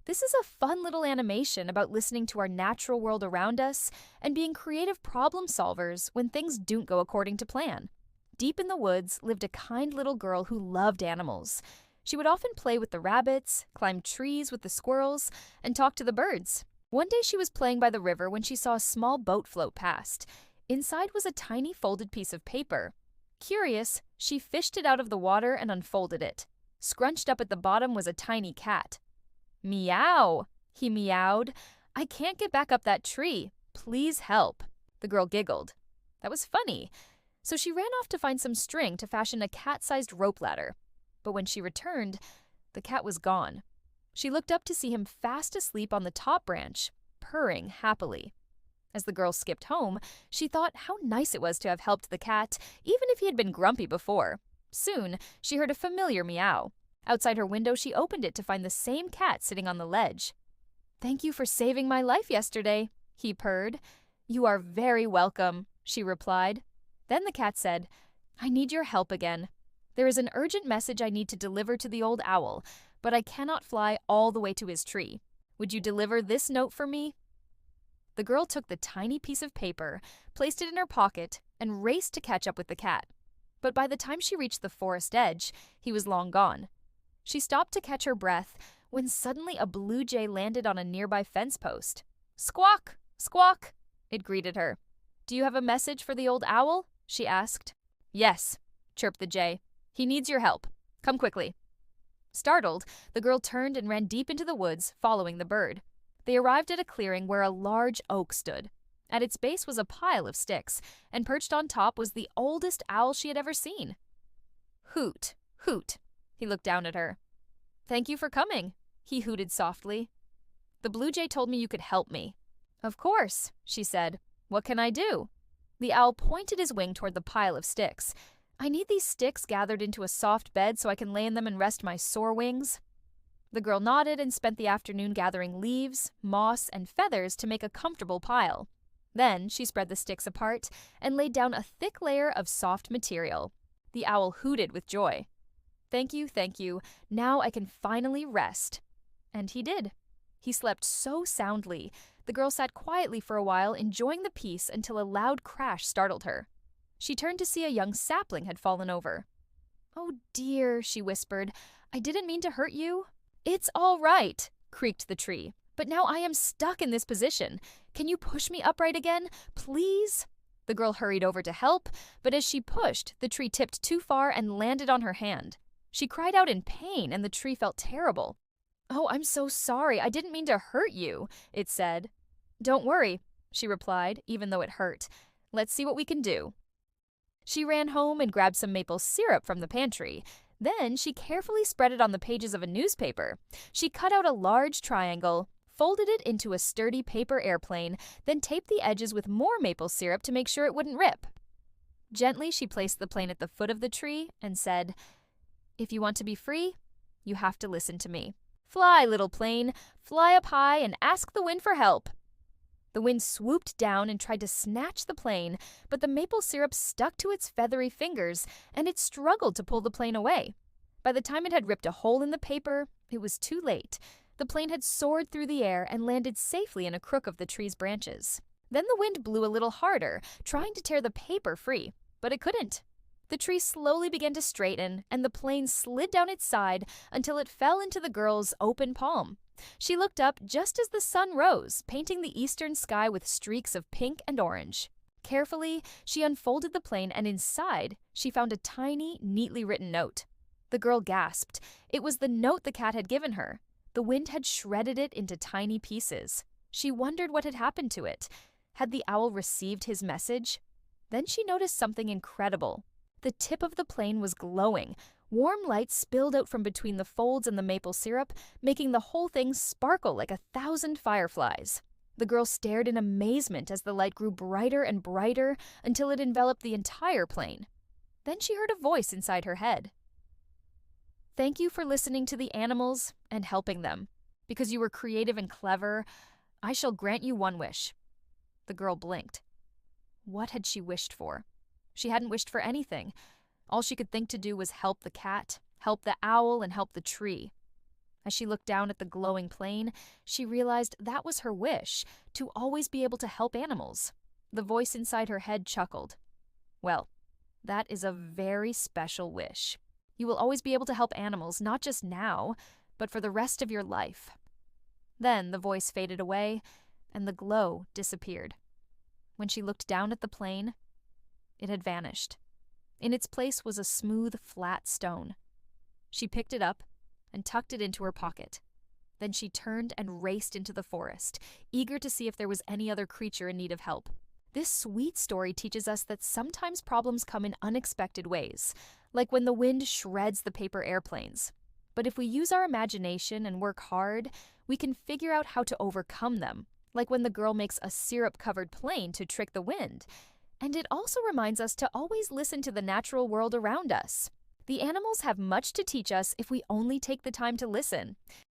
This is a fun little animation about listening to our natural world around us and being creative problem solvers when things don't go according to plan. Deep in the woods lived a kind little girl who loved animals. She would often play with the rabbits, climb trees with the squirrels, and talk to the birds. One day she was playing by the river when she saw a small boat float past. Inside was a tiny folded piece of paper. Curious, she fished it out of the water and unfolded it. Scrunched up at the bottom was a tiny cat. "Meow," he meowed. "I can't get back up that tree. Please help." The girl giggled. That was funny. So she ran off to find some string to fashion a cat-sized rope ladder. But when she returned, the cat was gone. She looked up to see him fast asleep on the top branch, purring happily. As the girl skipped home, she thought how nice it was to have helped the cat, even if he had been grumpy before. Soon, she heard a familiar meow. Outside her window, she opened it to find the same cat sitting on the ledge. "Thank you for saving my life yesterday," he purred. "You are very welcome," she replied. Then the cat said, "I need your help again. There is an urgent message I need to deliver to the old owl, but I cannot fly all the way to his tree. Would you deliver this note for me?" The girl took the tiny piece of paper, placed it in her pocket, and raced to catch up with the cat. But by the time she reached the forest edge, he was long gone. She stopped to catch her breath when suddenly a blue jay landed on a nearby fence post. "Squawk! Squawk!" it greeted her. "Do you have a message for the old owl?" she asked. "Yes," chirped the jay. "He needs your help. Come quickly." Startled, the girl turned and ran deep into the woods, following the bird. They arrived at a clearing where a large oak stood. At its base was a pile of sticks, and perched on top was the oldest owl she had ever seen. "Hoot, hoot." He looked down at her. "Thank you for coming," he hooted softly. "The blue jay told me you could help me." "Of course," she said. "What can I do?" The owl pointed his wing toward the pile of sticks. "I need these sticks gathered into a soft bed so I can lay in them and rest my sore wings." The girl nodded and spent the afternoon gathering leaves, moss, and feathers to make a comfortable pile. Then she spread the sticks apart and laid down a thick layer of soft material. The owl hooted with joy. "Thank you, thank you. Now I can finally rest." And he did. He slept so soundly. The girl sat quietly for a while, enjoying the peace until a loud crash startled her. She turned to see a young sapling had fallen over. "Oh dear," she whispered. "I didn't mean to hurt you." "It's all right," creaked the tree. "But now I am stuck in this position. Can you push me upright again, please?" The girl hurried over to help, but as she pushed, the tree tipped too far and landed on her hand. She cried out in pain, and the tree felt terrible. "Oh, I'm so sorry. I didn't mean to hurt you," it said. "Don't worry," she replied, even though it hurt. "Let's see what we can do." She ran home and grabbed some maple syrup from the pantry. Then she carefully spread it on the pages of a newspaper. She cut out a large triangle, folded it into a sturdy paper airplane, then taped the edges with more maple syrup to make sure it wouldn't rip. Gently, she placed the plane at the foot of the tree and said, "If you want to be free, you have to listen to me. Fly, little plane, fly up high and ask the wind for help." The wind swooped down and tried to snatch the plane, but the maple syrup stuck to its feathery fingers, and it struggled to pull the plane away. By the time it had ripped a hole in the paper, it was too late. The plane had soared through the air and landed safely in a crook of the tree's branches. Then the wind blew a little harder, trying to tear the paper free, but it couldn't. The tree slowly began to straighten, and the plane slid down its side until it fell into the girl's open palm. She looked up just as the sun rose, painting the eastern sky with streaks of pink and orange. Carefully, she unfolded the plane, and inside, she found a tiny, neatly written note. The girl gasped. It was the note the cat had given her. The wind had shredded it into tiny pieces. She wondered what had happened to it. Had the owl received his message? Then she noticed something incredible. The tip of the plane was glowing. Warm light spilled out from between the folds and the maple syrup, making the whole thing sparkle like 1,000 fireflies. The girl stared in amazement as the light grew brighter and brighter until it enveloped the entire plane. Then she heard a voice inside her head. "Thank you for listening to the animals and helping them. Because you were creative and clever, I shall grant you one wish." The girl blinked. What had she wished for? She hadn't wished for anything. All she could think to do was help the cat, help the owl, and help the tree. As she looked down at the glowing plane, she realized that was her wish, to always be able to help animals. The voice inside her head chuckled. Well, that is a very special wish. You will always be able to help animals, not just now, but for the rest of your life. Then the voice faded away, and the glow disappeared. When she looked down at the plane, it had vanished. In its place was a smooth, flat stone. She picked it up and tucked it into her pocket. Then she turned and raced into the forest, eager to see if there was any other creature in need of help. This sweet story teaches us that sometimes problems come in unexpected ways, like when the wind shreds the paper airplanes. But if we use our imagination and work hard, we can figure out how to overcome them, like when the girl makes a syrup-covered plane to trick the wind. And it also reminds us to always listen to the natural world around us. The animals have much to teach us if we only take the time to listen.